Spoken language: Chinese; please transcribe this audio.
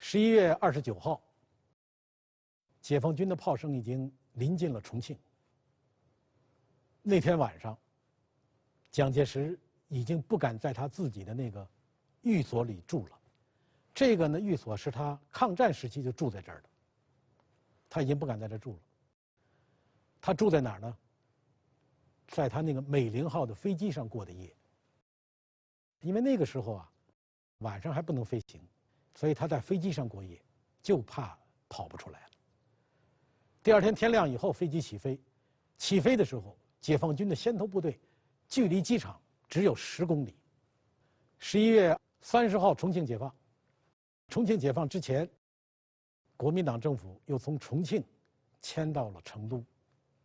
11月29号，解放军的炮声已经临近了重庆。那天晚上，蒋介石已经不敢在他自己的那个寓所里住了。这个呢，寓所是他抗战时期就住在这儿的，他已经不敢在这住了。他住在哪儿呢？在他那个美龄号的飞机上过的夜。因为那个时候啊，晚上还不能飞行，所以他在飞机上过夜，就怕跑不出来了。第二天天亮以后，飞机起飞，起飞的时候，解放军的先头部队距离机场只有10公里。11月30号，重庆解放。重庆解放之前，国民党政府又从重庆迁到了成都。